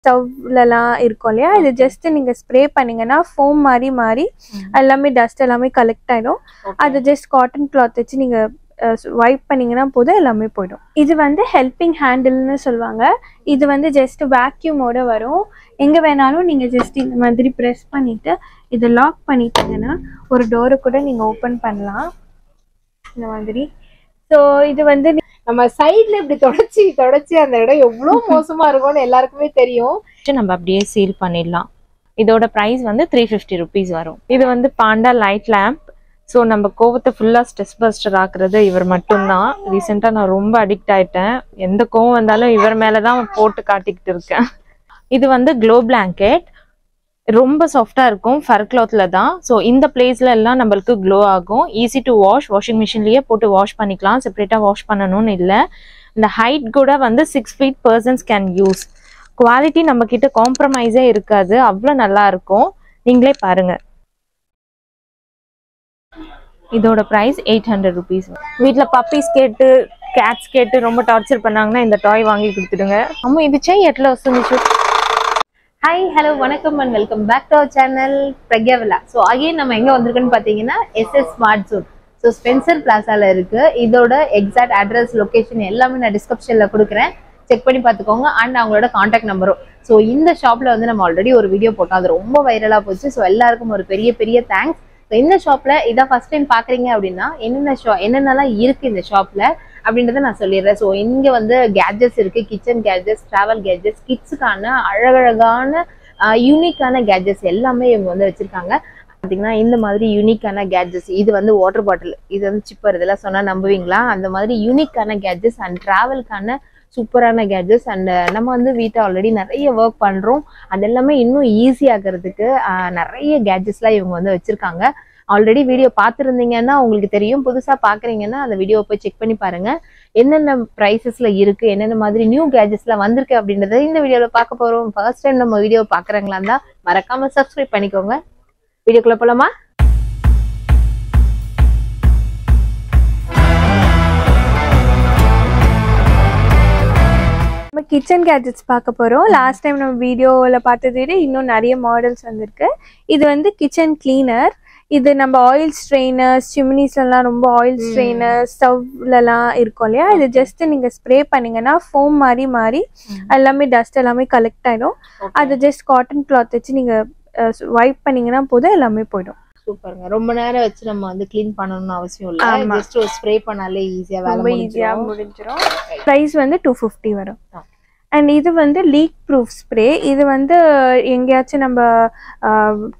ஸ்டவ்லலாம் இருக்கும் இல்லையா, இது ஜஸ்ட் நீங்கள் ஸ்ப்ரே பண்ணிங்கன்னா ஃபோம் மாதிரி மாறி எல்லாமே டஸ்ட் எல்லாமே கலெக்ட் ஆகிடும். அது ஜஸ்ட் காட்டன் கிளாத் வச்சு நீங்கள் வைப் பண்ணிங்கன்னா போதும், எல்லாமே போயிடும். இது வந்து ஹெல்பிங் ஹேண்டில்னு சொல்லுவாங்க. இது வந்து ஜஸ்ட் வேக்யூமோட வரும். எங்கே வேணாலும் நீங்கள் ஜஸ்ட் இந்த மாதிரி ப்ரெஸ் பண்ணிவிட்டு இதை லாக் பண்ணிட்டீங்கன்னா ஒரு டோரை கூட நீங்கள் ஓப்பன் பண்ணலாம் இந்த மாதிரி. ஸோ இது வந்து நம்ம சைட்ல இப்படி தொடச்சி அந்த இடம் எவ்வளவு மோசமா இருக்கும்னு எல்லாருக்குமே தெரியும். நம்ம அப்படியே சீல் பண்ணிடலாம். இதோட பிரைஸ் வந்து 350 rupees வரும். இது வந்து பாண்டா லைட் லேம்ப். ஸோ நம்ம கோவத்தை ஃபுல்லாக ஸ்ட்ரெஸ் பஸ்டர் ஆக்குறது இவர் மட்டும்தான். ரீசெண்டாக நான் ரொம்ப அடிக்ட் ஆயிட்டேன். எந்த கோவம் வந்தாலும் இவர் மேலே தான் போட்டு காட்டிக்கிட்டு இருக்கேன். இது வந்து க்ளோ பிளாங்கெட். ரொம்ப சாஃப்டா இருக்கும், ஃபர் கிளாத்ல தான். ஸோ இந்த பிளேஸ்ல எல்லாம் நம்மளுக்கு க்ளோ ஆகும். ஈஸி டு வாஷ், வாஷிங் மிஷின்லயே போட்டு வாஷ் பண்ணிக்கலாம், செப்பரேட்டா வாஷ் பண்ணணும்னு இல்லை. இந்த ஹைட் கூட வந்து 6 feet persons can use. Quality நம்ம கிட்ட காம்ப்ரமைஸே இருக்காது, அவ்வளோ நல்லா இருக்கும். நீங்களே பாருங்க. இதோட ப்ரைஸ் 800 rupees. வீட்டில் பப்பீஸ் கேட்டு கேட்ஸ் கேட்டு ரொம்ப டார்ச்சர் பண்ணாங்கன்னா இந்த டாய் வாங்கி கொடுத்துடுங்க. அம்மா இது செய் எட்ல வசந்துச்சு. ஹாய், ஹலோ, வணக்கம் and welcome back to our channel Pragya villa. So again நம்ம எங்கே வந்திருக்குன்னு பார்த்தீங்கன்னா SS smart zone. So Spencer பிளாசாவில் இருக்குது. இதோட எக்ஸாக்ட் அட்ரஸ், லொக்கேஷன் எல்லாமே நான் டிஸ்கிரிப்ஷனில் கொடுக்குறேன், செக் பண்ணி பார்த்துக்கோங்க. அண்ட் அவங்களோட காண்டாக்ட் நம்பரும். ஸோ இந்த ஷாப்பில் வந்து நம்ம ஆல்ரெடி ஒரு வீடியோ போட்டோம், அது ரொம்ப வைரலாக போச்சு. ஸோ எல்லாருக்கும் ஒரு பெரிய பெரிய தேங்க்ஸ். ஸோ இந்த ஷாப்பில் இதான் ஃபர்ஸ்ட் டைம் பார்க்குறீங்க அப்படின்னா என்னென்னலாம் இருக்குது இந்த ஷாப்பில் அப்படின்றத நான் சொல்லிடுறேன். ஸோ இங்கே வந்து கேட்ஜெட்ஸ் இருக்குது, கிச்சன் கேட்ஜெட்ஸ், ட்ராவல் கேட்ஜெட்ஸ், கிட்ஸுக்கான அழகழகான யூனிக்கான கேட்ஜெட்ஸ் எல்லாமே இவங்க வந்து வச்சுருக்காங்க. பார்த்தீங்கன்னா இந்த மாதிரி யூனிக்கான கேட்ஜெட்ஸ். இது வந்து வாட்டர் பாட்டில், இது வந்து சிப்பர், இதெல்லாம் சொன்னால் நம்புவீங்களா? அந்த மாதிரி யூனிக்கான கேட்ஜெட்ஸ் அண்ட் ட்ராவல்கான சூப்பரான கேட்ஜெட்ஸ். அண்ட் நம்ம வந்து வீட்டை ஆல்ரெடி நிறைய ஒர்க் பண்ணுறோம், அது எல்லாமே இன்னும் ஈஸி ஆகிறதுக்கு நிறைய கேட்ஜெட்ஸ்லாம் இவங்க வந்து வச்சுருக்காங்க. ஆல்ரெடி வீடியோ பார்த்துருந்தீங்கன்னா உங்களுக்கு தெரியும். புதுசாக பார்க்குறீங்கன்னா அந்த வீடியோவை போய் செக் பண்ணி பாருங்கள், என்னென்ன ப்ரைஸஸில் இருக்குது, என்னென்ன மாதிரி நியூ கேட்ஜெட்ஸ்லாம் வந்திருக்கு அப்படின்றத இந்த வீடியோவில் பார்க்க போகிறோம். ஃபர்ஸ்ட் டைம் நம்ம வீடியோ பார்க்குறாங்களா இருந்தால் மறக்காமல் சப்ஸ்கிரைப் பண்ணிக்கோங்க. வீடியோக்குள்ளே போகலாமா? நம்ம கிச்சன் கேட்ஜெட்ஸ் பார்க்க போகிறோம். லாஸ்ட் டைம் நம்ம வீடியோவில் பார்த்ததை விட இன்னும் நிறைய மாடல்ஸ் வந்திருக்கு. இது வந்து கிச்சன் கிளீனர். இது நம்ம ஆயில் ஸ்ட்ரெயினர்ஸ், சிம்னிஸ்லாம் ரொம்ப ஆயில் ஸ்ட்ரெயினர்ஸ், ஸ்டவ்லலாம் இருக்கும் இல்லையா, இது ஜஸ்ட் நீங்கள் ஸ்ப்ரே பண்ணிங்கன்னா ஃபோம் மாதிரி மாறி எல்லாமே டஸ்ட் எல்லாமே கலெக்ட் ஆகிடும். அது ஜஸ்ட் காட்டன் கிளாத் வச்சு நீங்கள் வைப் பண்ணிங்கன்னா போதும், எல்லாமே போயிடும். சூப்பருங்க. ரொம்ப நேரம் வச்சு நம்ம வந்து க்ளீன் பண்ணணும்னு அவசியம் இல்லை, ஜஸ்ட் ஒரு ஸ்ப்ரே பண்ணாலே ஈஸியாக முடிஞ்சிடும். ப்ரைஸ் வந்து 250 வரும். அண்ட் இது வந்து லீக் ப்ரூஃப் ஸ்ப்ரே. இது வந்து எங்கேயாச்சும் நம்ம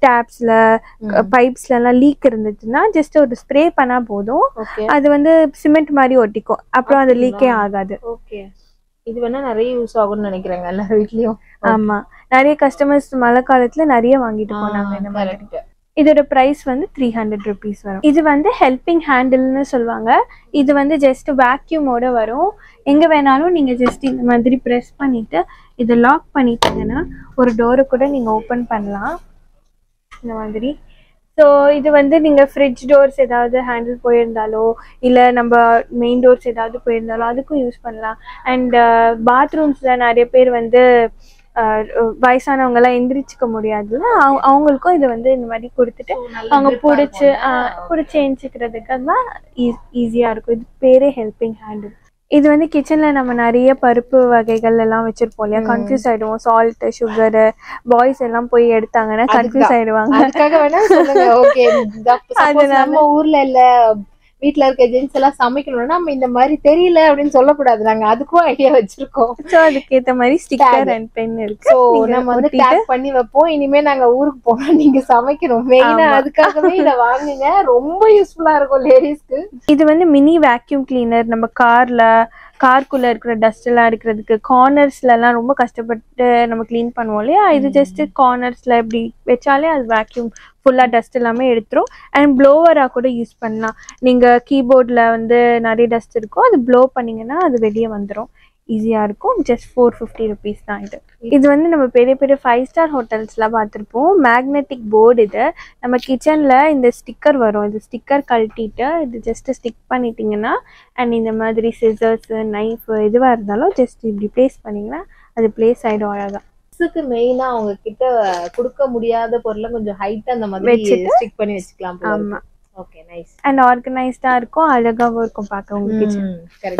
டேப்ஸில் பைப்ஸ்லாம் லீக் இருந்துச்சுன்னா ஜஸ்ட் ஒரு ஸ்ப்ரே பண்ணால் போதும், அது வந்து சிமெண்ட் மாதிரி ஒட்டிக்கும், அப்புறம் அது லீக்கே ஆகாது. ஓகே, இது வேணா நிறைய யூஸ் ஆகும்னு நினைக்கிறேங்க எல்லார் வீட்லயும். ஆமாம், நிறைய கஸ்டமர்ஸ் மழை காலத்தில் நிறைய வாங்கிட்டு போனாங்க இந்த மாதிரி. இதோட ப்ரைஸ் வந்து 300 rupees வரும். இது வந்து ஹெல்பிங் ஹேண்டில்னு சொல்லுவாங்க. இது வந்து ஜஸ்ட் வேக்யூமோட வரும். எங்கே வேணாலும் நீங்கள் ஜஸ்ட் இந்த மாதிரி ப்ரெஸ் பண்ணிவிட்டு இதை லாக் பண்ணிட்டீங்கன்னா ஒரு டோரை கூட நீங்கள் ஓப்பன் பண்ணலாம் இந்த மாதிரி. ஸோ இது வந்து நீங்கள் ஃப்ரிட்ஜ் டோர்ஸ் ஏதாவது ஹேண்டில் போயிருந்தாலோ இல்லை நம்ம மெயின் டோர்ஸ் ஏதாவது போயிருந்தாலோ அதுக்கும் யூஸ் பண்ணலாம். அண்ட் பாத்ரூம்ஸில் நிறைய பேர் வந்து வயசானவங்க எல்லாம் எந்திரிச்சுக்க முடியாதுல்ல, அவங்களுக்கும் இது வந்து இந்த மாதிரி கொடுத்துட்டு அவங்க பிடிச்சி எந்திரிக்கிறதுக்கு தான் ஈஸியா இருக்கும். இது பேரே ஹெல்பிங் ஹேண்டில். இது வந்து கிச்சன்ல நம்ம நிறைய பருப்பு வகைகள் எல்லாம் வச்சிருப்போம் இல்லையா, கன்ஃபியூஸ் ஆயிடுவோம். சால்ட், சுகரு, பாய்ஸ் எல்லாம் போய் எடுத்தாங்கன்னா கன்ஃபியூஸ் ஆயிடுவாங்க. நம்ம ஊர்ல இல்ல வீட்டுல இருக்க ஜென்ஸ் எல்லாம் சமைக்கணும்னா நம்ம இந்த மாதிரி தெரியல அப்படின்னு சொல்லக்கூடாது, நாங்க அதுக்கும் ஐடியா வச்சிருக்கோம். சோ அதுக்கேத்த மாதிரி ஸ்டிக்கர் அண்ட் பென் இருக்கு, சோ நம்ம வந்து டேக் பண்ணி வைப்போம். இனிமே நாங்க ஊருக்கு போனா நீங்க சமைக்கணும், மெயினா அதுக்காகவே இத வாங்குங்க, ரொம்ப யூஸ்ஃபுல்லா இருக்கும் லேடிஸ்க்கு. இது வந்து மினி வேக்யூம் கிளீனர். நம்ம கார்க்குள்ள இருக்கிற டஸ்ட் எல்லாம் எடுக்கிறதுக்கு, கார்னர்ஸ்ல எல்லாம் ரொம்ப கஷ்டப்பட்டு நம்ம கிளீன் பண்ணுவோம் இல்லையா, இது ஜஸ்ட் கார்னர்ஸ்ல இப்படி வச்சாலே அது வேக்யூம் ஃபுல்லா டஸ்ட் எல்லாமே எடுத்துரும். அண்ட் ப்ளோவரா கூட யூஸ் பண்ணலாம். நீங்க கீபோர்ட்ல வந்து நிறைய டஸ்ட் இருக்கும், அது ப்ளோ பண்ணீங்கன்னா அது வெளியே வந்துடும், ஈஸியா இருக்கும். ஜஸ்ட் 450 rupees தான் இது. இது வந்து நம்ம பெரிய பெரிய 5-star ஹோட்டல்ஸ்லாம் பார்த்துருப்போம். Magnetic board. இது நம்ம கிச்சன்ல இந்த ஸ்டிக்கர் வரும், இது ஸ்டிக்கர் கழட்டிட்டு இது ஜஸ்ட் ஸ்டிக் பண்ணிட்டீங்கன்னா அண்ட் இந்த மாதிரி சிசர்ஸ், நைஃப் எதுவாக இருந்தாலும் ஜஸ்ட் இப்படி பிளேஸ் பண்ணிங்கன்னா அது பிளேஸ் ஆகிடும் அழகாக. கிட்ஸுக்கு மெயினா அவங்க கிட்ட கொடுக்க முடியாத பொருளை கொஞ்சம் ஹைட்டா அந்த மாதிரி ஸ்டிக் பண்ணி வச்சுக்கலாம். ஆமா. Okay nice. அண்ட் ஆர்கனைஸ்டா இருக்கும், அழகாவும் இருக்கும் பார்க்க உங்க கிச்சன்.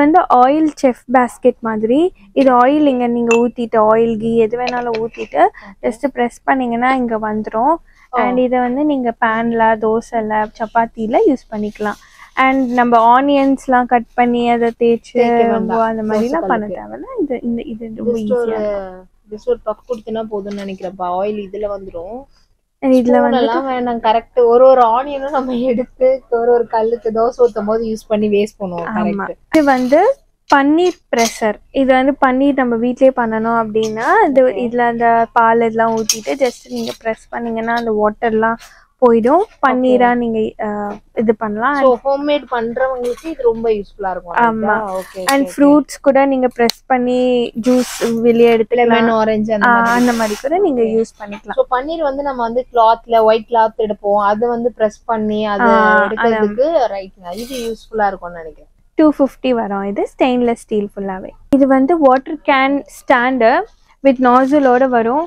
வந்து ஆயில் செஃப் பேஸ்கெட் மாதிரி. இது ஆயில் இங்க நீங்க ஊத்திட்டு ஆயில் கீ எது வேணாலும் ஊத்திட்டு ஜஸ்ட் பிரஸ் பண்ணீங்கன்னா இங்க வந்துரும். அண்ட் இதை வந்து நீங்க பேன்ல தோசைல சப்பாத்தில யூஸ் பண்ணிக்கலாம். அண்ட் நம்ம ஆனியன்ஸ்லாம் கட் பண்ணி அதை தேய்ச்சி அந்த மாதிரிலாம் பண்ண தேவையில்ல. இது இந்த இது ரொம்ப ஈஸியா ஜஸ்ட் ஒரு பஃப் கொடுத்தனா போதும்னு நினைக்கிறப்ப. ஆயில் இதுல வந்துரும். இதுல வந்து வேண்டாம். கரெக்ட். ஒரு ஆனியனும் நம்ம எடுத்து ஒரு கல்லுக்கு தோசை ஊத்தும் போது யூஸ் பண்ணி வேஸ்ட் பண்ணுவோம். கரெக்ட். இது வந்து பன்னீர் ப்ரெஷர். இது வந்து பன்னீர் நம்ம வீட்லயே பண்ணணும் அப்படின்னா இதுல அந்த பால் எல்லாம் ஊத்திட்டு ஜஸ்ட் நீங்க ப்ரெஸ் பண்ணீங்கன்னா அந்த வாட்டர்லாம் போயிடும். பன்னீரா நீங்க இது பண்ணலாம். சோ ஹோம்மேட் பண்றவங்களுக்கு இது ரொம்ப யூஸ்ஃபுல்லா இருக்கும். ஆமா. அண்ட் ஃப்ரூட்ஸ் கூட நீங்க பிரஸ் பண்ணி ஜூஸ் வெளிய எடுத்து லெமன் ஆரஞ்சு அந்த மாதிரி கூட நீங்க யூஸ் பண்ணிக்கலாம். சோ பன்னீர் வந்து நம்ம வந்து கிளாத்ல ஒயிட் கிளாத் எடுப்போம், அது வந்து பிரஸ் பண்ணி அது எடுக்கிறதுக்கு ரைட்ங்க. இது யூஸ்ஃபுல்லா இருக்கும்னு நினைக்கிறேன். 250 வரும். இது ஸ்டெயின்லெஸ் ஸ்டீல் ஃபுல்லாவே. இது வந்து வாட்டர் கேன் ஸ்டாண்ட் வித் நாசிலோட வரும்.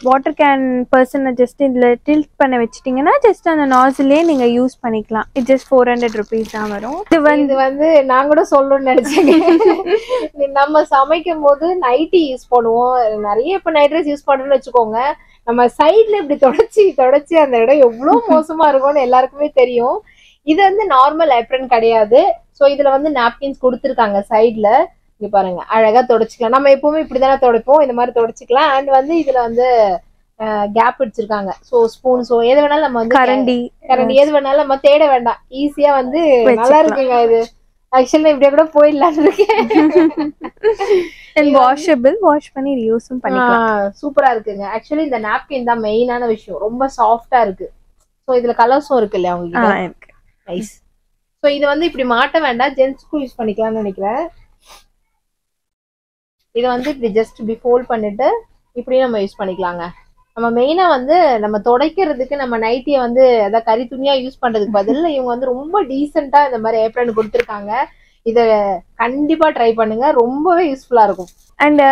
வாட்டர் கேன் பர்சனை ஜஸ்ட் இதுல டில்ட் பண்ண வச்சிட்டீங்கன்னா ஜஸ்ட் அந்த நாசிலே நீங்க யூஸ் பண்ணிக்கலாம். இது ஜஸ்ட் 400 rupees தான் வரும். இது வந்து நான் கூட சொல்லணும்னு நினைச்சேன். நம்ம சமைக்கும் போது நைட்டி யூஸ் பண்ணுவோம். நிறைய இப்ப நைட் ட்ரெஸ் யூஸ் பண்றோம்னு வச்சுக்கோங்க. நம்ம சைட்ல இப்படி தொடச்சி அந்த இடம் எவ்வளவு மோசமா இருக்கும்னு எல்லாருக்குமே தெரியும். இது வந்து நார்மல் ஏப்ரன் கிடையாது. சோ இதுல வந்து நாப்கின்ஸ் கொடுத்துருக்காங்க சைட்ல. இங்க பாருங்க, அழகா தொடச்சிக்கலாம். நம்ம எப்பவுமே இப்படிதானே துடைப்போம், இந்த மாதிரி தொடச்சிக்கலாம். அண்ட் வந்து இதுல வந்து கேப் வச்சிருக்காங்க. சோ ஸ்பூன்ஸோ எது வேணாலும் நம்ம வந்து கரண்டி எது வேணாலும் நம்ம தேட வேண்டாம். ஈஸியா வந்து நல்லா இருக்குங்க. இது ஆக்சுவலா இப்படியே கூட போயிடலான்னு இருக்கேன். வாஷபிள், வாஷ் பண்ணி யூஸும் பண்ணிக்கலாம். சூப்பரா இருக்குங்க. ஆக்சுவலி இந்த நாப்கின் தான் மெயினான விஷயம். ரொம்ப சாஃப்டா இருக்கு. சோ இதுல கலர்ஸும் இருக்கு இல்லையா உங்களுக்கு. நைஸ். சோ இது வந்து இப்படி மாட்ட வேண்டாம், ஜென்ட்ஸ்க்கும் யூஸ் பண்ணிக்கலாம்னு நினைக்கிறேன். இதை வந்து இப்படி ஜஸ்ட் இப்படி ஃபோல்ட் பண்ணிட்டு இப்படி நம்ம யூஸ் பண்ணிக்கலாங்க. நம்ம மெயினா வந்து நம்ம துடைக்கிறதுக்கு நம்ம நைட்டியை வந்து அதாவது கறி துணியா யூஸ் பண்றதுக்கு பதில் இவங்க வந்து ரொம்ப டீசெண்டா இந்த மாதிரி ஏப்ரன் கொடுத்துருக்காங்க. இதை கண்டிப்பா ட்ரை பண்ணுங்க, ரொம்பவே யூஸ்ஃபுல்லா இருக்கும். அண்ட்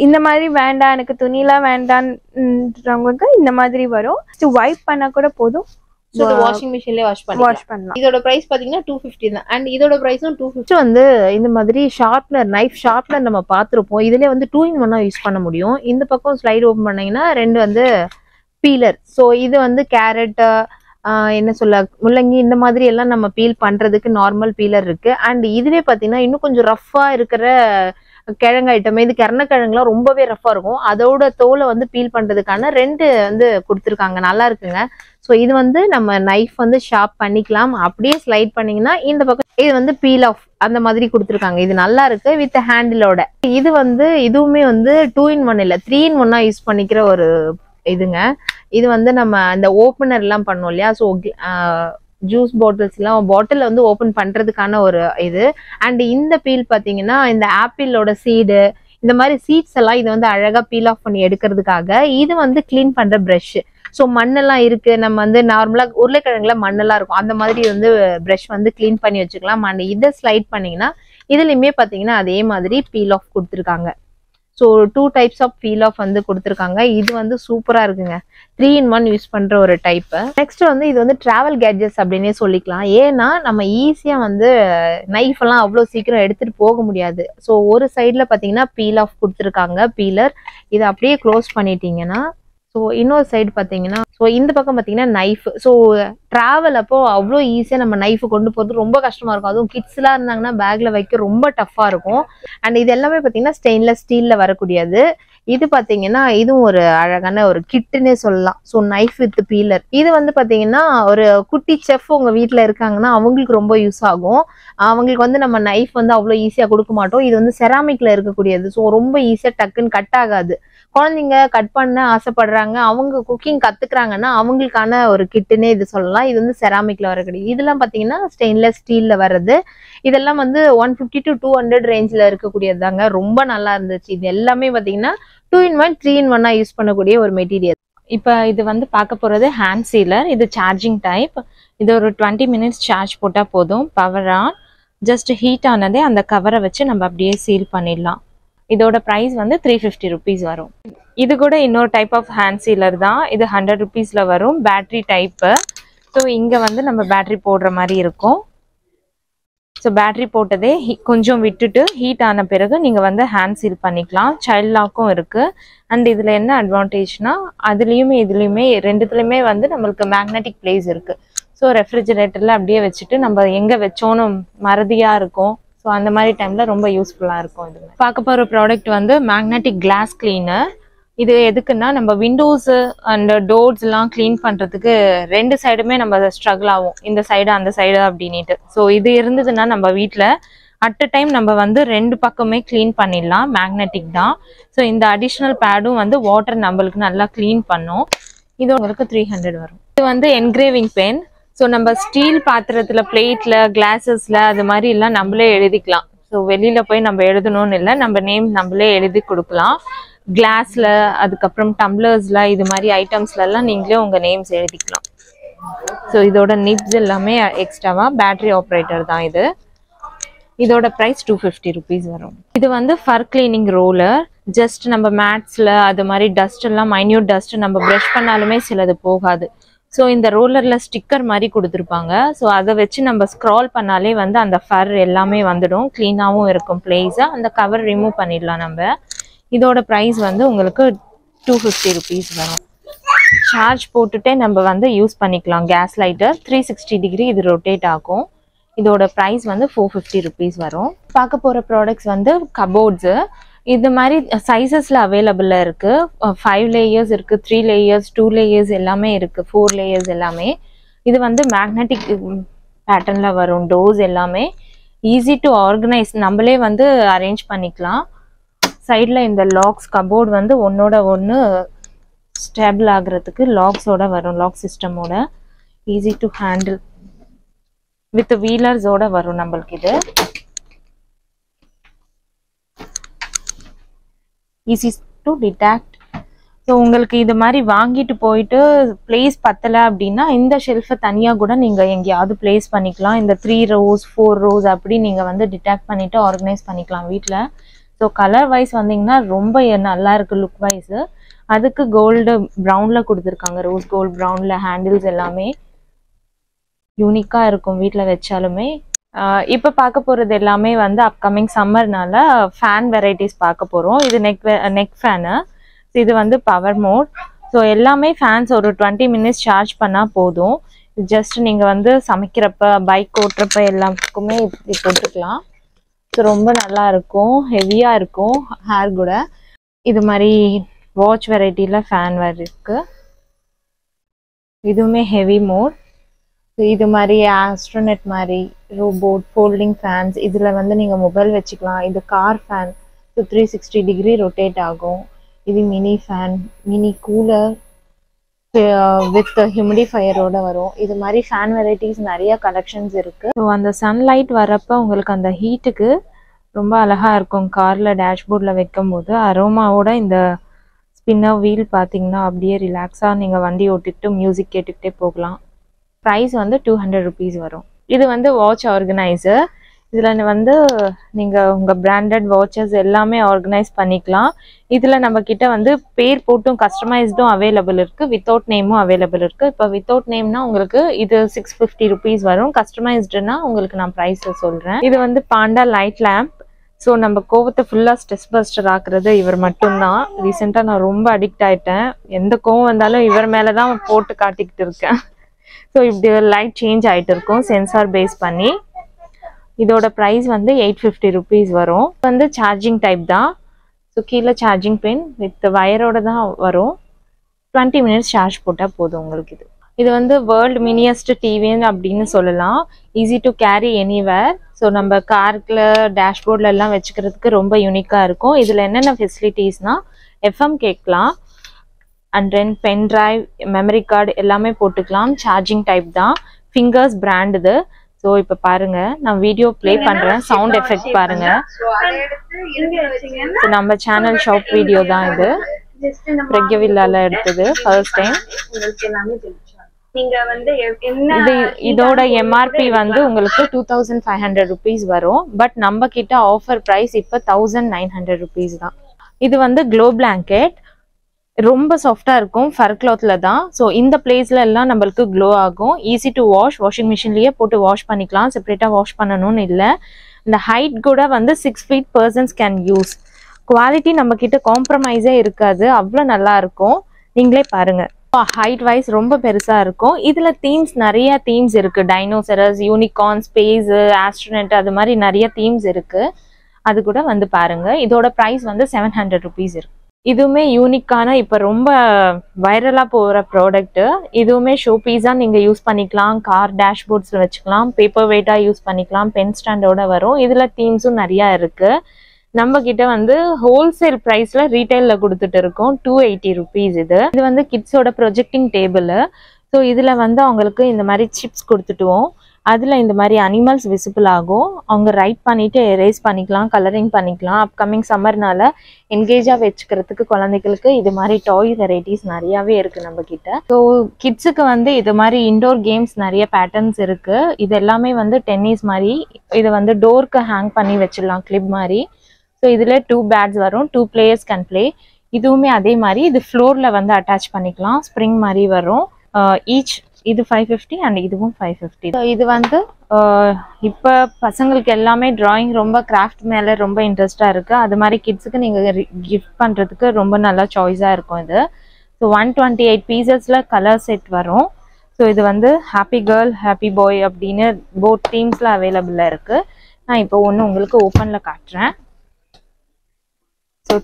இந்த மாதிரி வேண்டாம் எனக்கு துணிலாம் வேண்டாம்ன்றவங்களுக்கு இந்த மாதிரி வரும். வைப் பண்ணா கூட போதும். வாஷிங் மிஷின்லயே வாஷ் பண்ணலாம். இதோட பிரைஸ் பாத்தீங்கன்னா 250 தான். அண்ட் இதோட பிரைஸும் 250. வந்து இந்த மாதிரி ஷார்ப்னர், நைஃப் ஷார்ப்னர் நம்ம பாத்துருப்போம். இதுலயே வந்து 2-in-1 யூஸ் பண்ண முடியும். இந்த பக்கம் ஸ்லைடு ஓபன் பண்ணீங்கன்னா 2 வந்து பீலர். சோ இது வந்து கேரட், என்ன சொல்ல, முள்ளங்கி இந்த மாதிரி எல்லாம் நம்ம பீல் பண்றதுக்கு நார்மல் பீலர் இருக்கு. அண்ட் இதுவே பாத்தீங்கன்னா இன்னும் கொஞ்சம் ரஃபா இருக்கிற கிழங்கு ஐட்டம், இது கருணக்கிழங்குலாம் ரொம்பவே ரஃபா இருக்கும். அதோட தோலை வந்து பீல் பண்றதுக்கான 2 வந்து கொடுத்துருக்காங்க. நல்லா இருக்குங்க. ஸோ இது வந்து நம்ம நைஃப் வந்து ஷார்ப் பண்ணிக்கலாம். அப்படியே ஸ்லைட் பண்ணீங்கன்னா இந்த பக்கம் இது வந்து பீல் ஆஃப் அந்த மாதிரி கொடுத்துருக்காங்க. இது நல்லா இருக்கு வித் ஹேண்டிலோட. இது வந்து இதுவுமே வந்து 2-in-1 இல்ல 3-in-1 யூஸ் பண்ணிக்கிற ஒரு இதுங்க. இது வந்து நம்ம இந்த ஓப்பனர் எல்லாம் பண்ணோம் இல்லையா. ஸோ ஜூஸ் பாட்டில்ஸ் எல்லாம் பாட்டில் வந்து ஓபன் பண்றதுக்கான ஒரு இது. அண்ட் இந்த பீல் பாத்தீங்கன்னா இந்த ஆப்பிளோட சீடு, இந்த மாதிரி சீட்ஸ் எல்லாம் இது வந்து அழகா பீல் ஆஃப் பண்ணி எடுக்கிறதுக்காக. இது வந்து கிளீன் பண்ற பிரஷ். ஸோ மண்ணெல்லாம் இருக்கு, நம்ம வந்து நார்மலா உருளைக்கிழங்குல மண்ணெல்லாம் இருக்கும், அந்த மாதிரி வந்து பிரஷ் வந்து கிளீன் பண்ணி வச்சுக்கலாம். அண்ட் இதை ஸ்லைட் பண்ணீங்கன்னா இதுலயுமே பாத்தீங்கன்னா அதே மாதிரி பீல் ஆஃப் கொடுத்துருக்காங்க. So 2 types of peel off வந்து கொடுத்துருக்காங்க. இது வந்து சூப்பரா இருக்குங்க. 3-in-1 யூஸ் பண்ற ஒரு டைப். நெக்ஸ்ட் வந்து இது வந்து டிராவல் கேட்ஜெட்ஸ் அப்படின்னே சொல்லிக்கலாம். ஏன்னா நம்ம ஈஸியா வந்து நைஃப் எல்லாம் அவ்வளோ சீக்கிரம் எடுத்துட்டு போக முடியாது. ஸோ ஒரு சைட்ல பாத்தீங்கன்னா பீல் ஆஃப் கொடுத்துருக்காங்க, பீலர். இதை அப்படியே க்ளோஸ் பண்ணிட்டீங்கன்னா ஸோ இன்னொரு சைடு பார்த்தீங்கன்னா ஸோ இந்த பக்கம் பார்த்தீங்கன்னா நைஃப். ஸோ ட்ராவல் அப்போ அவ்வளோ ஈஸியாக நம்ம நைஃப் கொண்டு போகிறது ரொம்ப கஷ்டமா இருக்கும். அதுவும் கிட்ஸ்லாம் இருந்தாங்கன்னா பேக்ல வைக்க ரொம்ப டஃப்பாக இருக்கும். அண்ட் இது எல்லாமே பார்த்தீங்கன்னா ஸ்டெயின்லெஸ் ஸ்டீல்ல வரக்கூடியது. இது பார்த்தீங்கன்னா இதுவும் ஒரு அழகான ஒரு கிட்டுன்னே சொல்லலாம். So knife with peeler. இது வந்து பார்த்தீங்கன்னா ஒரு குட்டி செஃப் உங்க வீட்டில் இருக்காங்கன்னா அவங்களுக்கு ரொம்ப யூஸ் ஆகும். அவங்களுக்கு வந்து நம்ம நைஃப் வந்து அவ்வளோ ஈஸியாக கொடுக்க மாட்டோம். இது வந்து செராமிக்ல இருக்கக்கூடியது. ஸோ ரொம்ப ஈஸியாக டக்குன்னு கட் ஆகாது. குழந்தைங்க கட் பண்ண ஆசைப்படுறாங்க, அவங்க குக்கிங் கத்துக்கிறாங்கன்னா அவங்களுக்கான ஒரு கிட்டுன்னே இது சொல்லலாம். இது வந்து செராமிக்ல வரக்கூடிய. இதெல்லாம் பாத்தீங்கன்னா ஸ்டெயின்லெஸ் ஸ்டீல்ல வர்றது. இதெல்லாம் வந்து 150 to 200 ரேஞ்ச்ல இருக்கக்கூடியது தாங்க. ரொம்ப நல்லா இருந்துச்சு. இது எல்லாமே பாத்தீங்கன்னா 2-in-1 3-in-1 யூஸ் பண்ணக்கூடிய ஒரு மெட்டீரியல். இப்போ இது வந்து பார்க்க போறது ஹேண்ட் சீலர். இது சார்ஜிங் டைப். இது ஒரு 20 minutes சார்ஜ் போட்டா போதும். Power on. ஜஸ்ட் ஹீட் ஆனதே அந்த கவரை வச்சு நம்ம அப்படியே சீல் பண்ணிடலாம். இதோட ப்ரைஸ் வந்து 350 rupees வரும். இது கூட இன்னொரு டைப் ஆஃப் ஹேண்ட் சீலர் தான். இது 100 rupeesல வரும், பேட்டரி டைப்பு. ஸோ இங்கே வந்து நம்ம பேட்டரி போடுற மாதிரி இருக்கும். ஸோ பேட்டரி போட்டதே கொஞ்சம் விட்டுட்டு ஹீட் ஆன பிறகு நீங்கள் வந்து ஹேண்ட் சீல் பண்ணிக்கலாம். சைல்ட் லாக்கும் இருக்குது. அண்ட் இதில் என்ன அட்வான்டேஜ்னா அதுலேயுமே இதுலேயுமே ரெண்டுத்துலேயுமே வந்து நம்மளுக்கு மேக்னெட்டிக் பிளேஸ் இருக்குது. ஸோ ரெஃப்ரிஜரேட்டரில் அப்படியே வச்சுட்டு நம்ம எங்கே வச்சோன்னு மறதியாக இருக்கும். ஸோ அந்த மாதிரி டைமில் ரொம்ப யூஸ்ஃபுல்லாக இருக்கும். இது பார்க்க போகிற ப்ராடக்ட் வந்து மேக்னெட்டிக் கிளாஸ் கிளீனர். இது எதுக்குன்னா நம்ம விண்டோஸு அண்ட் டோர்ஸ்லாம் க்ளீன் பண்ணுறதுக்கு ரெண்டு சைடுமே நம்ம ஸ்ட்ரகிள் ஆகும், இந்த சைடு அந்த சைடு அப்படின்ட்டு. ஸோ இது இருந்ததுன்னா நம்ம வீட்டில் அட் அ டைம் நம்ம வந்து ரெண்டு பக்கமே க்ளீன் பண்ணிடலாம். மேக்னெட்டிக் தான். ஸோ இந்த அடிஷ்னல் பேடும் வந்து வாட்டர் நம்மளுக்கு நல்லா க்ளீன் பண்ணும். இது உங்களுக்கு 300 வரும். இது வந்து என்கிரேவிங் பென். ஸோ நம்ம ஸ்டீல் பாத்திரத்தில், பிளேட்டில், கிளாஸஸில் அது மாதிரி எல்லாம் நம்மளே எழுதிக்கலாம். ஸோ வெளியில் போய் நம்ம எழுதணும்னு இல்லை, நம்ம நேம் நம்மளே எழுதி கொடுக்கலாம். கிளாஸில், அதுக்கப்புறம் டம்ளர்ஸில், இது மாதிரி ஐட்டம்ஸ்லாம் நீங்களே உங்கள் நேம்ஸ் எழுதிக்கலாம். ஸோ இதோட நிப்ஸ் எல்லாமே எக்ஸ்ட்ராவாக பேட்டரி ஆப்ரேட்டர் தான் இது. இதோட ப்ரைஸ் 250 rupees வரும். இது வந்து ஃபர் கிளீனிங் ரோலர். ஜஸ்ட் நம்ம மேட்ஸில் அது மாதிரி டஸ்ட் எல்லாம், மைன்யூட் டஸ்ட் நம்ம ப்ரஷ் பண்ணாலுமே சிலது போகாது. ஸோ இந்த ரோலரில் ஸ்டிக்கர் மாதிரி கொடுத்துருப்பாங்க. ஸோ அதை வச்சு நம்ம ஸ்க்ரால் பண்ணாலே வந்து அந்த ஃபர் எல்லாமே வந்துடும். க்ளீனாகவும் இருக்கும் பிளேஸை. அந்த கவர் ரிமூவ் பண்ணிடலாம் நம்ம. இதோட ப்ரைஸ் வந்து உங்களுக்கு 250 rupees வரும். சார்ஜ் போட்டுட்டே நம்ம வந்து யூஸ் பண்ணிக்கலாம். கேஸ் லைட்டர் 360 degree இது ரொட்டேட் ஆகும். இதோட ப்ரைஸ் வந்து 450 rupees வரும். பார்க்க போகிற ப்ராடக்ட்ஸ் வந்து கபோர்ட்ஸு. இது மாதிரி சைஸஸில் அவைலபிளாக இருக்குது. 5 layers இருக்குது, 3 layers, 2 layers எல்லாமே இருக்குது, 4 layers எல்லாமே. இது வந்து மேக்னெட்டிக் பேட்டர்னில் வரும். டோர்ஸ் எல்லாமே ஈஸி டு ஆர்கனைஸ், நம்மளே வந்து அரேஞ்ச் பண்ணிக்கலாம். சைடில் இந்த லாக்ஸ், கபோர்டு வந்து ஒன்னோட ஒன்று ஸ்டேபிள் ஆகிறதுக்கு லாக்ஸோட வரும். லாக் சிஸ்டமோட ஈஸி டு ஹேண்டில் வித் வீலர்ஸோட வரும் நம்மளுக்கு. இது ஈஸி டு டிடாக்ட். ஸோ உங்களுக்கு இது மாதிரி வாங்கிட்டு போயிட்டு பிளேஸ் பத்தலை அப்படின்னா இந்த ஷெல்ஃபை தனியாக கூட நீங்கள் எங்கேயாவது பிளேஸ் பண்ணிக்கலாம். இந்த 3 rows 4 rows அப்படி நீங்கள் வந்து டிடாக்ட் பண்ணிவிட்டு ஆர்கனைஸ் பண்ணிக்கலாம் வீட்டில். ஸோ கலர் வைஸ் வந்தீங்கன்னா ரொம்ப நல்லா இருக்குது லுக் வைஸு. அதுக்கு கோல்டு ப்ரௌனில் கொடுத்துருக்காங்க. ரோஸ் கோல்டு ப்ரௌனில் ஹேண்டில்ஸ் எல்லாமே யூனிக்காக இருக்கும் வீட்டில் வச்சாலுமே. இப்போ பார்க்க போகிறது எல்லாமே வந்து அப்கமிங் சம்மர்னால ஃபேன் வெரைட்டிஸ் பார்க்க போகிறோம். இது நெக் ஃபேனு. இது வந்து பவர் மோட். ஸோ எல்லாமே ஃபேன்ஸ் ஒரு 20 minutes சார்ஜ் பண்ணால் போதும். ஜஸ்ட் நீங்கள் வந்து சமைக்கிறப்ப, பைக் ஓட்டுறப்ப எல்லாத்துக்குமே இப்படி போட்டுக்கலாம். ஸோ ரொம்ப நல்லா இருக்கும், ஹெவியாக இருக்கும் ஹேர் கூட. இது மாதிரி வாட்ச் வெரைட்டியில் ஃபேன் வேறு இருக்குது. இதுவுமே ஹெவி மோட். இது மாதிரி ஆஸ்ட்ரோனட் மாதிரி ரோபோட் ஃபோல்டிங் ஃபேன்ஸ். இதில் வந்து நீங்கள் மொபைல் வச்சுக்கலாம். இது car fan. So 360 degree rotate ஆகும். இது mini fan, mini cooler with ஹியூமிடிஃபையரோட வரும். இது மாதிரி ஃபேன் வெரைட்டிஸ் நிறைய கலெக்ஷன்ஸ் இருக்குது. ஸோ அந்த சன்லைட் வரப்போ உங்களுக்கு அந்த ஹீட்டுக்கு ரொம்ப அழகாக இருக்கும். காரில் டேஷ்போர்டில் வைக்கும் போது அரோமாவோட இந்த ஸ்பின்னர் வீல் பார்த்தீங்கன்னா அப்படியே ரிலாக்ஸாக நீங்கள் வண்டி ஓட்டிக்கிட்டு மியூசிக் கேட்டுக்கிட்டே போகலாம். ப்ரைஸ் வந்து 200 rupees வரும். இது வந்து வாட்ச் ஆர்கனைசர். இதில் வந்து நீங்கள் உங்கள் பிராண்டட் வாட்சஸ் எல்லாமே ஆர்கனைஸ் பண்ணிக்கலாம். இதில் நம்மக்கிட்ட வந்து பேர் போட்டும் கஸ்டமைஸ்டும் அவைலபிள் இருக்குது, வித்தவுட் நேமும் அவைலபிள் இருக்குது. இப்போ வித்தவுட் நேம்னா உங்களுக்கு இது 650 rupees வரும். கஸ்டமைஸ்டுனா உங்களுக்கு நான் ப்ரைஸ் சொல்கிறேன். இது வந்து பாண்டா லைட் லேம்ப். ஸோ நம்ம கோவத்தை ஃபுல்லாக ஸ்ட்ரெஸ் பஸ்டர் ஆக்குறது இவர் மட்டும்தான். ரீசெண்டாக நான் ரொம்ப அடிக்ட் ஆகிட்டேன். எந்த கோவம் வந்தாலும் இவர் மேலே தான் போட்டு காட்டிக்கிட்டு இருக்கேன். ஸோ இப்படி லைட் சேஞ்ச் ஆகிட்டு இருக்கும் சென்சார் பேஸ் பண்ணி. இதோட ப்ரைஸ் வந்து 850 rupees வரும். வந்து சார்ஜிங் டைப் தான். ஸோ கீழே சார்ஜிங் பின் வித் வயரோட தான் வரும். 20 minutes சார்ஜ் போட்டால் போதும் உங்களுக்கு. இது வந்து வேர்ல்டு மினியஸ்ட் டிவின்னு அப்படின்னு சொல்லலாம். Easy to carry anywhere. So நம்ம காருக்குல டேஷ்போர்டில் எல்லாம் வச்சுக்கிறதுக்கு ரொம்ப யூனிக்காக இருக்கும். இதில் என்னென்ன ஃபெசிலிட்டிஸ்னால் எஃப்எம் கேட்கலாம், and then pen drive, memory card எல்லாமே போட்டுக்கலாம். சார்ஜிங் டைப் தான். ஃபிங்கர்ஸ் பிராண்ட் இது. ஸோ இப்போ பாருங்க, நான் வீடியோ ப்ளே பண்ணுறேன், சவுண்ட் எஃபெக்ட் பாருங்க. ஸோ நம்ம சேனல் ஷாப் வீடியோ தான் இது. பிரக்யவில்லால எடுத்தது ஃபர்ஸ்ட் டைம். நீங்க வந்து என்ன இதோட எம்ஆர்பி வந்து உங்களுக்கு 2500 rupees வரும். பட் நம்ம கிட்ட ஆஃபர் பிரைஸ் இப்ப 1900 rupees தான். இது வந்து க்ளோ பிளாங்கெட், ரொம்ப சாஃப்டா இருக்கும், ஃபர் கிளாத்ல தான். ஸோ இந்த பிளேஸ்ல எல்லாம் நம்மளுக்கு க்ளோ ஆகும். ஈஸி டு வாஷ், வாஷிங் மிஷின்லயே போட்டு வாஷ் பண்ணிக்கலாம், செப்பரேட்டா வாஷ் பண்ணணும்னு இல்லை. இந்த ஹைட் கூட வந்து 6 feet persons can use. Quality நம்ம கிட்ட காம்ப்ரமைஸே இருக்காது, அவ்வளோ நல்லா இருக்கும். நீங்களே பாருங்க, ஹைட் வைஸ் ரொம்ப பெருசா இருக்கும். இதுல தீம்ஸ், நிறைய தீம்ஸ் இருக்கு. டைனோசரஸ், யூனிகார்ன், ஸ்பேஸ், ஆஸ்ட்ரோனட், அது மாதிரி நிறைய தீம்ஸ் இருக்கு. அது கூட வந்து பாருங்க. இதோட பிரைஸ் வந்து 700 rupees இருக்கு. இதுவுமே யூனிக்கான இப்ப ரொம்ப வைரலா போற ப்ராடக்ட். இதுவுமே ஷோ பீஸா நீங்க யூஸ் பண்ணிக்கலாம், கார் டேஷ்போர்ட்ஸ்ல வச்சுக்கலாம், பேப்பர் வெயிட்டா யூஸ் பண்ணிக்கலாம், பென் ஸ்டாண்டோட வரும். இதுல தீம்ஸும் நிறைய இருக்கு. நம்ம கிட்ட வந்து ஹோல்சேல் பிரைஸ்ல ரீட்டைல்ல கொடுத்துட்டு இருக்கோம், 280 rupees. இது வந்து கிட்ஸோட ப்ரொஜெக்டிங் டேபிள். ஸோ இதுல வந்து அவங்களுக்கு இந்த மாதிரி சிப்ஸ் கொடுத்துட்டுவோம். அதுல இந்த மாதிரி அனிமல்ஸ் விசிபிள் ஆகும். அவங்க ரைட் பண்ணிட்டு எரேஸ் பண்ணிக்கலாம், கலரிங் பண்ணிக்கலாம். அப்கமிங் சம்மர்னால என்கேஜா வச்சுக்கிறதுக்கு குழந்தைகளுக்கு இது மாதிரி டாய் வெரைட்டிஸ் நிறையாவே இருக்கு நம்ம கிட்ட. ஸோ கிட்ஸுக்கு வந்து இது மாதிரி இன்டோர் கேம்ஸ் நிறைய பேட்டர்ன்ஸ் இருக்கு. இது எல்லாமே வந்து டென்னிஸ் மாதிரி. இது வந்து டோருக்கு ஹேங் பண்ணி வச்சிடலாம், கிளிப் மாதிரி. ஸோ இதுல 2 பேட்ஸ் வரும், 2 players கேன் பிளே. இதுவுமே அதே மாதிரி. இது ஃப்ளோர்ல வந்து அட்டாச் பண்ணிக்கலாம், ஸ்ப்ரிங் மாதிரி வரும். ஈச் இது 550 அண்ட் இதுவும் 550. இது வந்து இப்போ பசங்களுக்கு எல்லாமே டிராயிங், ரொம்ப கிராஃப்ட் மேலே ரொம்ப இன்ட்ரெஸ்டாக இருக்குது. அது மாதிரி கிட்ஸுக்கு நீங்கள் கிஃப்ட் பண்ணுறதுக்கு ரொம்ப நல்ல சாய்ஸாக இருக்கும் இது. ஸோ 128 பீசஸில் கலர் செட் வரும். ஸோ இது வந்து ஹாப்பி கேர்ள், ஹாப்பி பாய் அப்படின்னு போத் தீம்ஸில் அவைலபிளாக இருக்குது. நான் இப்போ ஒன்று உங்களுக்கு ஓப்பனில் காட்டுறேன். ஸோ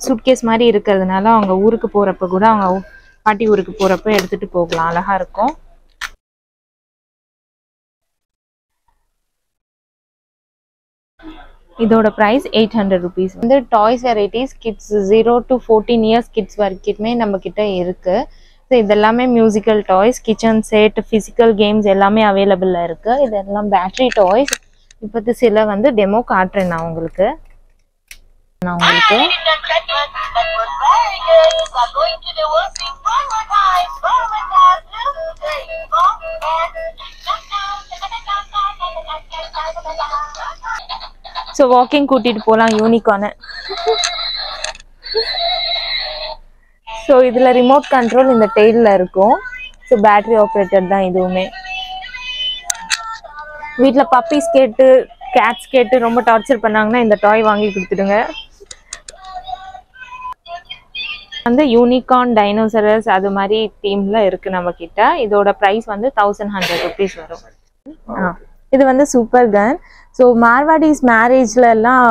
சூட்கேஸ் மாதிரி இருக்கிறதுனால அவங்க ஊருக்கு போகிறப்ப கூட, அவங்க பாட்டி ஊருக்கு போகிறப்ப எடுத்துகிட்டு போகலாம், அழகாக இருக்கும். இதோட ப்ரைஸ் 800 rupees. வந்து toys varieties kids 0 to 14 years kids வரைக்குமே நம்ம கிட்ட இருக்கு. ஸோ இதெல்லாமே musical toys, kitchen set, physical games எல்லாமே அவைலபிளாக இருக்கு. இதெல்லாம் பேட்டரி டாய்ஸ். இப்போது சில வந்து டெமோ காட்டுறேன் நான் உங்களுக்கு. ஸோ வாக்கிங் கூட்டிட்டு போகலாம் யூனிகார்ன். ஸோ இதில் ரிமோட் கண்ட்ரோல் இந்த டெய்லில் இருக்கும். ஸோ பேட்டரி ஆப்ரேட்டட் தான் இதுவுமே. வீட்டில் பப்பீஸ் கேட்டு, கேட்ஸ் கேட்டு ரொம்ப டார்ச்சர் பண்ணாங்கன்னா இந்த டாய் வாங்கி கொடுத்துடுங்க. வந்து யூனிகார்ன், டைனோசரஸ் அது மாதிரி தீம்ல இருக்கு நம்ம கிட்ட. இதோட பிரைஸ் வந்து 1100 rupees வரும். இது வந்து சூப்பர் கன். ஸோ மார்வாடிஸ் மேரேஜ்ல எல்லாம்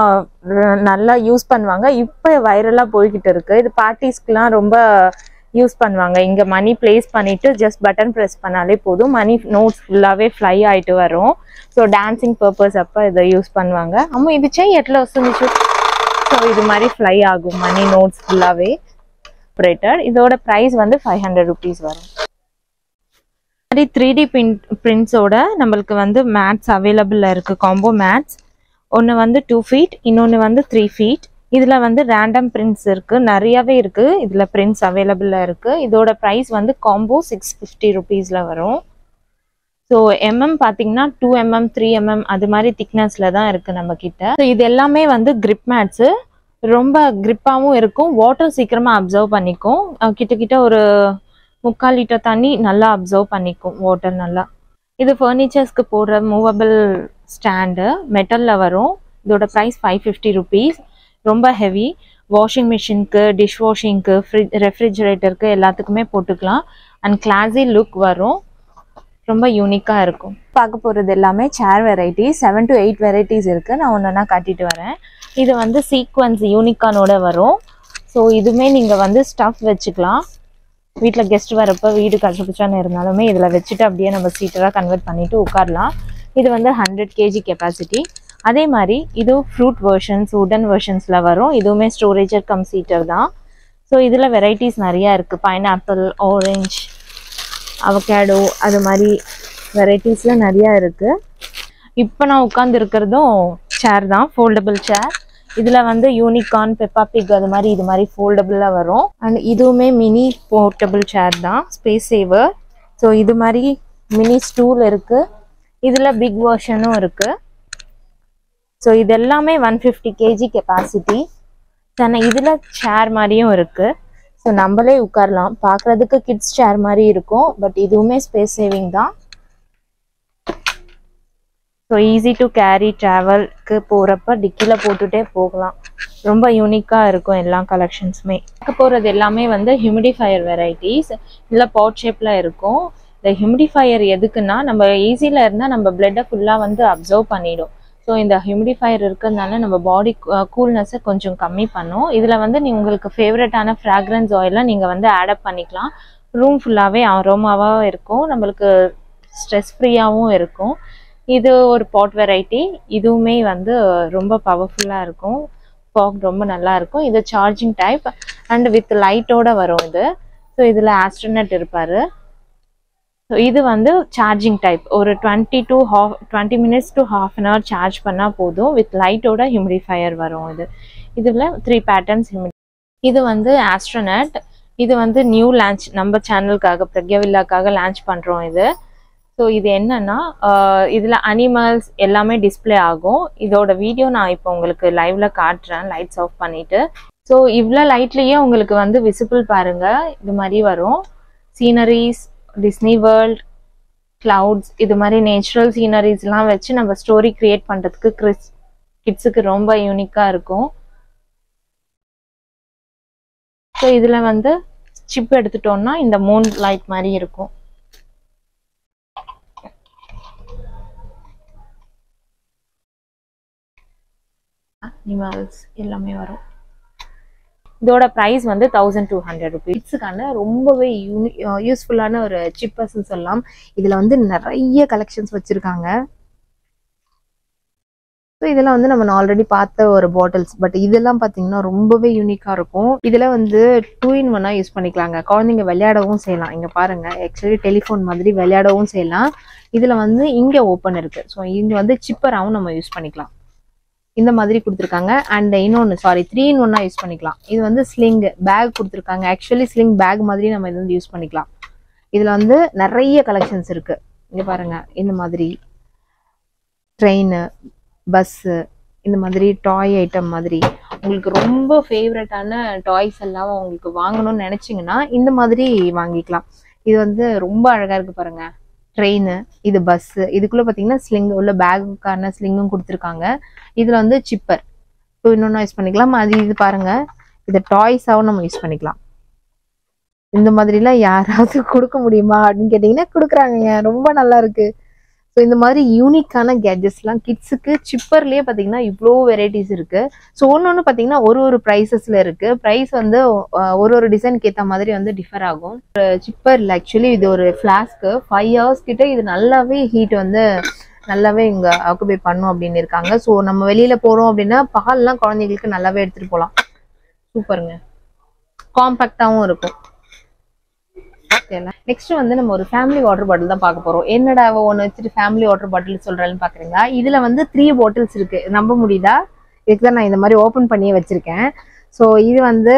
நல்லா யூஸ் பண்ணுவாங்க. இப்போ வைரலாக போய்கிட்டு இருக்கு. இது பார்ட்டிஸ்க்குலாம் ரொம்ப யூஸ் பண்ணுவாங்க. இங்கே மணி பிளேஸ் பண்ணிட்டு ஜஸ்ட் பட்டன் ப்ரெஸ் பண்ணாலே போதும், மணி நோட்ஸ் ஃபுல்லாகவே ஃப்ளை ஆகிட்டு வரும். ஸோ டான்சிங் பர்பஸ் அப்போ இதை யூஸ் பண்ணுவாங்க. அம்மா இது செய் எட்ல வசந்துச்சு. ஸோ இது மாதிரி ஃப்ளை ஆகும் மணி நோட்ஸ் ஃபுல்லாகவே. இதோட பிரைஸ் வந்து 500 rupees வரும். 3D பிரிண்ட்ஸோட நம்மளுக்கு வந்து மேட்ஸ் அவைலபிளாக இருக்கு, காம்போ மேட்ஸ். ஒன்று வந்து 2 feet, இன்னொன்று வந்து 3 feet. இதில் வந்து ரேண்டம் பிரிண்ட்ஸ் இருக்கு, நிறையவே இருக்கு. இதில் பிரிண்ட்ஸ் அவைலபிளாக இருக்கு. இதோட ப்ரைஸ் வந்து காம்போ 650 rupeesல வரும். ஸோ பார்த்தீங்கன்னா 2 mm 3 mm அது மாதிரி திக்னஸ்ல தான் இருக்கு நம்ம கிட்ட. ஸோ இது எல்லாமே வந்து கிரிப் மேட்ஸு. ரொம்ப கிரிப்பாகவும் இருக்கும், வாட்டர் சீக்கிரமா அப்சர்வ் பண்ணிக்கும். கிட்ட ஒரு 3/4 liter தண்ணி நல்லா அப்சர்வ் பண்ணிக்கும் வாட்டர் நல்லா. இது ஃபர்னிச்சர்ஸ்க்கு போடுற மூவபிள் ஸ்டாண்டு, மெட்டல்ல வரும். இதோட ப்ரைஸ் 550 rupees. ரொம்ப ஹெவி. வாஷிங் மிஷினுக்கு, டிஷ் வாஷிங்க்கு, ரெஃப்ரிஜரேட்டருக்கு எல்லாத்துக்குமே போட்டுக்கலாம். அண்ட் கிளாஸி லுக் வரும், ரொம்ப யூனிக்காக இருக்கும். பார்க்க போகிறது எல்லாமே சேர் வெரைட்டிஸ். 7 to 8 வெரைட்டிஸ் இருக்குது. நான் ஒன்றா காட்டிட்டு வரேன். இது வந்து சீக்வன்ஸ் யூனிகார்னோட வரும். ஸோ இதுவுமே நீங்கள் வந்து ஸ்டஃப் வச்சுக்கலாம். வீட்டில் கெஸ்ட் வரப்போ வீடு கஷ்டப்பச்சான்னு இருந்தாலுமே இதில் வச்சுட்டு அப்படியே நம்ம சீட்டராக கன்வெர்ட் பண்ணிவிட்டு உட்காரலாம். இது வந்து 100 kg கெப்பாசிட்டி. அதே மாதிரி இது ஃப்ரூட் வெர்ஷன்ஸ், உடன் வெர்ஷன்ஸில் வரும். இதுவுமே ஸ்டோரேஜர் கம் சீட்டர் தான். ஸோ இதில் வெரைட்டிஸ் நிறையா இருக்குது. பைனாப்பிள், ஆரஞ்ச், அவகேடோ, அது மாதிரி வெரைட்டிஸில் நிறையா இருக்குது. இப்போ நான் உட்காந்து இருக்கிறதும் சேர் தான், ஃபோல்டபுள் சேர். இதில் வந்து யூனிகார்ன், பெப்பா பிக் அது மாதிரி இது மாதிரி ஃபோல்டபுளாக வரும். அண்ட் இதுவுமே மினி போர்ட்டபிள் சேர் தான், ஸ்பேஸ் சேவர். ஸோ இது மாதிரி மினி ஸ்டூல் இருக்கு, இதுல பிக் வெர்ஷனும் இருக்கு. ஸோ இது எல்லாமே 150 kg கெப்பாசிட்டி. ஆனால் இதுல சேர் மாதிரியும் இருக்கு. ஸோ நம்மளே உட்காரலாம். பார்க்கறதுக்கு கிட்ஸ் சேர் மாதிரி இருக்கும், பட் இதுவுமே ஸ்பேஸ் சேவிங் தான். ஸோ ஈஸி டு கேரி, ட்ராவல்க்கு போகிறப்ப டிக்கியில் போட்டுகிட்டே போகலாம். ரொம்ப யூனிக்காக இருக்கும் எல்லா கலெக்ஷன்ஸுமே. பார்க்க போகிறது எல்லாமே வந்து ஹியூமிடிஃபையர் வெரைட்டிஸ். இதில் பாட் ஷேப்பில் இருக்கும். இந்த ஹியூமிடிஃபையர் எதுக்குன்னா, நம்ம ஈஸியில் இருந்தால் நம்ம பிளட்டை ஃபுல்லாக வந்து அப்சர்வ் பண்ணிடும். ஸோ இந்த ஹியூமிடிஃபையர் இருக்கிறதுனால நம்ம பாடி கூல்னஸை கொஞ்சம் கம்மி பண்ணும். இதில் வந்து உங்களுக்கு ஃபேவரட்டான ஃப்ராக்ரன்ஸ் ஆயிலாம் நீங்கள் வந்து ஆடப் பண்ணிக்கலாம். ரூம் ஃபுல்லாகவே அரோமாவாக இருக்கும், நம்மளுக்கு ஸ்ட்ரெஸ் ஃப்ரீயாகவும் இருக்கும். இது ஒரு பாட் வெரைட்டி. இதுவுமே வந்து ரொம்ப பவர்ஃபுல்லாக இருக்கும். ஃபாக் ரொம்ப நல்லா இருக்கும். இது சார்ஜிங் டைப் அண்ட் வித் லைட்டோட வரும் இது. ஸோ இதில் ஆஸ்ட்ரோனட் இருப்பார். ஸோ இது வந்து சார்ஜிங் டைப். ஒரு 20 minutes to half an hour charge பண்ணால் போதும். வித் லைட்டோட ஹியூமிடிஃபையர் வரும் இது. இதில் 3 பேட்டர்ன்ஸ் இது வந்து ஆஸ்ட்ரோனட். இது வந்து நியூ லான்ச், நம்ம சேனலுக்காக பிரக்யாவில்லாக்காக லான்ச் பண்ணுறோம் இது. ஸோ இது என்னன்னா, இதில் அனிமல்ஸ் எல்லாமே டிஸ்பிளே ஆகும். இதோட வீடியோ நான் இப்போ உங்களுக்கு லைவ்ல காட்டுறேன், லைட்ஸ் ஆஃப் பண்ணிட்டு. ஸோ இவ்வளோ லைட்லேயே உங்களுக்கு வந்து விசிபிள் பாருங்க, இது மாதிரி வரும். சீனரிஸ், டிஸ்னி வேர்ல்ட், கிளவுட்ஸ், இது மாதிரி நேச்சுரல் சீனரிஸ்லாம் வச்சு நம்ம ஸ்டோரி கிரியேட் பண்ணுறதுக்கு கிட்ஸுக்கு ரொம்ப யூனிக்காக இருக்கும். ஸோ இதில் வந்து சிப் எடுத்துட்டோம்னா இந்த மூன் லைட் மாதிரி இருக்கும். அனிமல்ஸ் எல்லாமே வரும். இதோட ப்ரைஸ் வந்து 1200 rupees. கிட்ஸுக்கான ரொம்பவே யூஸ்ஃபுல்லான ஒரு சிப்பர்ஸ்ன்னு சொல்லலாம். இதில் வந்து நிறைய கலெக்ஷன்ஸ் வச்சுருக்காங்க. ஸோ இதெல்லாம் வந்து நம்ம ஆல்ரெடி பார்த்த ஒரு பாட்டில்ஸ், பட் இதெல்லாம் பார்த்தீங்கன்னா ரொம்பவே யூனிக்காக இருக்கும். இதில் வந்து 2-in-1 யூஸ் பண்ணிக்கலாங்க. குழந்தைங்க விளையாடவும் செய்யலாம். இங்கே பாருங்கள், ஆக்சுவலி டெலிஃபோன் மாதிரி விளையாடவும் செய்யலாம். இதில் வந்து இங்கே ஓப்பன் இருக்குது. ஸோ இங்கே வந்து சிப்பராகவும் நம்ம யூஸ் பண்ணிக்கலாம். இந்த மாதிரி கொடுத்துருக்காங்க. அண்ட் இன்னொன்று 3-in-1 யூஸ் பண்ணிக்கலாம். இது வந்து ஸ்லிங் பேக் கொடுத்துருக்காங்க. ஆக்சுவலி ஸ்லிங் பேக் மாதிரி நம்ம இது வந்து யூஸ் பண்ணிக்கலாம். இதில் வந்து நிறைய கலெக்ஷன்ஸ் இருக்கு. இங்கே பாருங்க, இந்த மாதிரி ட்ரெயின், பஸ்ஸு, இந்த மாதிரி டாய் ஐட்டம் மாதிரி உங்களுக்கு ரொம்ப ஃபேவரட்டான டாய்ஸ் எல்லாம் உங்களுக்கு வாங்கணும்னு நினைச்சிங்கன்னா இந்த மாதிரி வாங்கிக்கலாம். இது வந்து ரொம்ப அழகா இருக்கு பாருங்க. ட்ரெயின், இது பஸ்ஸு, இதுக்குள்ள பார்த்தீங்கன்னா ஸ்லிங் உள்ள பேக்குக்கான ஸ்லிங்கும் கொடுத்துருக்காங்க. இதில் வந்து சிப்பர் 2-in-1 யூஸ் பண்ணிக்கலாம். அது இது பாருங்க, இதை டாய்ஸாகவும் நம்ம யூஸ் பண்ணிக்கலாம். இந்த மாதிரிலாம் யாராவது கொடுக்க முடியுமா அப்படின்னு கேட்டிங்கன்னா கொடுக்குறாங்க. ரொம்ப நல்லா இருக்கு. ஸோ இந்த மாதிரி யூனிக்கான கேட்ஜெட்ஸ்லாம் கிட்ஸுக்கு சிப்பர்லேயே பார்த்தீங்கன்னா இவ்வளோ வெரைட்டிஸ் இருக்கு. ஸோ ஒன்று பார்த்தீங்கன்னா ஒரு ப்ரைஸஸில் இருக்கு. ப்ரைஸ் வந்து ஒரு டிசைனுக்கு ஏற்ற மாதிரி வந்து டிஃபர் ஆகும். சிப்பரில் ஆக்சுவலி இது ஒரு ஃப்ளாஸ்க்கு 5 hours கிட்ட இது நல்லாவே ஹீட் வந்து நல்லாவே இங்கே ஆக்குபை பண்ணும் அப்படின்னு இருக்காங்க. ஸோ நம்ம வெளியில போகிறோம் அப்படின்னா பால்லாம் குழந்தைங்களுக்கு நல்லாவே எடுத்துகிட்டு போகலாம். சூப்பருங்க, காம்பேக்டாகவும் இருக்கும். நெக்ஸ்ட் வந்து நம்ம ஒரு ஃபேமிலி வாட்டர் பாட்டில் தான் பார்க்க போறோம். என்னடா ஒன்று வச்சுட்டு ஃபேமிலி வாட்டர் பாட்டில் சொல்றான்னு பாக்குறீங்களா? இதுல வந்து 3 பாட்டில்ஸ் இருக்கு. நம்ப முடியுதா? இதுக்கு தான் நான் இந்த மாதிரி ஓப்பன் பண்ணியே வச்சிருக்கேன். ஸோ இது வந்து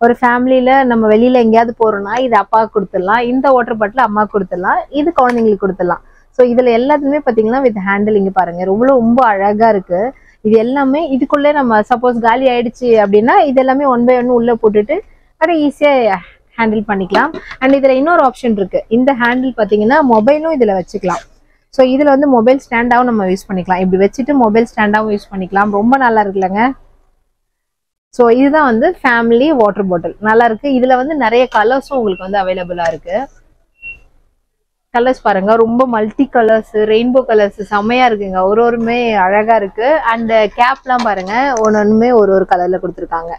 ஒரு ஃபேமிலியில நம்ம வெளியில எங்கேயாவது போறோம்னா இது அப்பாவுக்கு கொடுத்துடலாம், இந்த வாட்டர் பாட்டில் அம்மாவுக்கு கொடுத்துடலாம், இது குழந்தைங்களுக்கு கொடுத்துடலாம். ஸோ இதுல எல்லாத்துமே பாத்தீங்கன்னா வித் ஹேண்டில் இங்க பாருங்க, ரொம்ப அழகா இருக்கு. இது எல்லாமே இதுக்குள்ளே நம்ம சப்போஸ் காலி ஆயிடுச்சு அப்படின்னா இது எல்லாமே 1 by 1 உள்ள போட்டுட்டு அப்படியே ஈஸியா ஹேண்டில் பண்ணிக்கலாம். அண்ட் இதுல இன்னொரு ஆப்ஷன் இருக்கு. இந்த ஹேண்டில் பாத்தீங்கன்னா மொபைலும் இதுல வச்சுக்கலாம். ஸோ இதுல வந்து மொபைல் ஸ்டாண்டாவும் நம்ம யூஸ் பண்ணிக்கலாம். இப்படி வச்சுட்டு மொபைல் ஸ்டாண்டாவும் யூஸ் பண்ணிக்கலாம். ரொம்ப நல்லா இருக்குல்லங்க. ஸோ இதுதான் வந்து ஃபேமிலி வாட்டர் பாட்டில், நல்லா இருக்கு. இதுல வந்து நிறைய கலர்ஸும் உங்களுக்கு வந்து அவைலபிளா இருக்கு. கலர்ஸ் பாருங்க, ரொம்ப மல்டி கலர்ஸ், ரெயின்போ கலர்ஸ் செம்மையா இருக்குங்க. ஒருமே அழகா இருக்கு. அண்ட் கேப்லாம் பாருங்க, ஒன்னொன்னுமே ஒரு கலர்ல கொடுத்துருக்காங்க.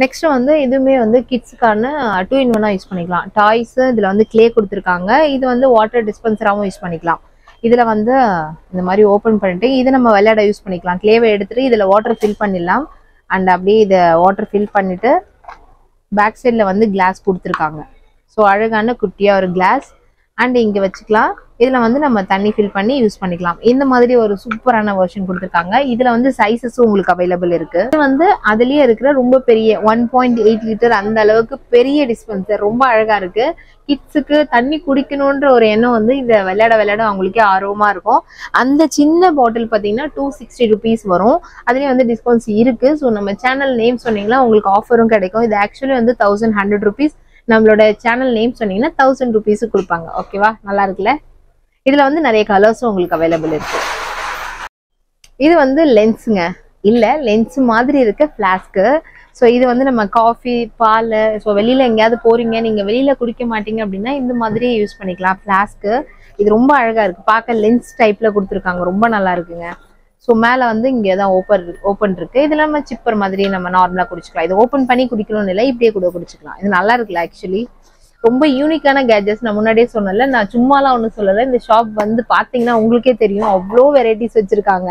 நெக்ஸ்ட் வந்து இதுவுமே வந்து கிட்ஸுக்கான 2-in-1 யூஸ் பண்ணிக்கலாம். டாய்ஸ் இதுல வந்து கிளே கொடுத்துருக்காங்க. இது வந்து வாட்டர் டிஸ்பென்சராகவும் யூஸ் பண்ணிக்கலாம். இதுல வந்து இந்த மாதிரி ஓப்பன் பண்ணிட்டு இதை நம்ம விளையாட யூஸ் பண்ணிக்கலாம். கிளேவை எடுத்துட்டு இதுல வாட்டர் ஃபில் பண்ணிடலாம். அண்ட் அப்படியே இதை வாட்டர் ஃபில் பண்ணிட்டு பேக் சைட்ல வந்து கிளாஸ் கொடுத்துருக்காங்க. ஸோ அழகான குட்டியா ஒரு கிளாஸ். அண்ட் இங்க வச்சுக்கலாம். இதுல வந்து நம்ம தண்ணி ஃபில் பண்ணி யூஸ் பண்ணிக்கலாம். இந்த மாதிரி ஒரு சூப்பரான வெர்ஷன் கொடுத்துருக்காங்க. இதுல வந்து சைஸஸும் உங்களுக்கு அவைலபிள் இருக்கு. இது வந்து அதுலயே இருக்கிற ரொம்ப பெரிய 1.8 லிட்டர் அந்த அளவுக்கு பெரிய டிஸ்பென்சர், ரொம்ப அழகா இருக்கு. கிட்ஸுக்கு தண்ணி குடிக்கணும்ன்ற ஒரு எண்ணம் வந்து இதை விளையாட அவங்களுக்கே ஆர்வமா இருக்கும். அந்த சின்ன பாட்டில் பார்த்தீங்கன்னா 260 rupees வரும். அதுலேயும் வந்து டிஸ்கவுண்ட்ஸ் இருக்கு. ஸோ நம்ம சேனல் நேம் சொன்னீங்கன்னா உங்களுக்கு ஆஃபரும் கிடைக்கும். இது ஆக்சுவலி வந்து 1100 rupees. நம்மளோட சேனல் நேம் சொன்னீங்கன்னா 1000 rupees கொடுப்பாங்க. ஓகேவா, நல்லா இருக்குல்ல? இதுல வந்து நிறைய கலர்ஸும் உங்களுக்கு அவைலபிள் இருக்கு. இது வந்து லென்ஸுங்க, இல்ல லென்ஸ் மாதிரி இருக்க ஃபிளாஸ்க்கு. ஸோ இது வந்து நம்ம காஃபி, பால், ஸோ வெளியில எங்கேயாவது போறீங்க, நீங்க வெளியில குடிக்க மாட்டீங்க அப்படின்னா இந்த மாதிரி யூஸ் பண்ணிக்கலாம் ஃபிளாஸ்க்கு. இது ரொம்ப அழகா இருக்கு, பார்க்க லென்ஸ் டைப்ல கொடுத்துருக்காங்க, ரொம்ப நல்லா இருக்குங்க. ஸோ மேலே வந்து இங்கே தான் ஓப்பன் இருக்கு. இதுல நம்ம சிப்பர் மாதிரி நம்ம நார்மலா குடிச்சுக்கலாம். இது ஓப்பன் பண்ணி குடிக்கணும்னு இல்லை, இப்படியே கூட குடிச்சுக்கலாம். இது நல்லா இருக்குல்ல? ஆக்சுவலி ரொம்ப யூனிக்கான கேஜெட்ஸ். நான் முன்னாடியே சொன்னல, நான் சும்மாலாம் ஒன்றும் சொல்லலை. இந்த ஷாப் வந்து பாத்தீங்கன்னா உங்களுக்கே தெரியும், அவ்வளோ வெரைட்டிஸ் வச்சிருக்காங்க.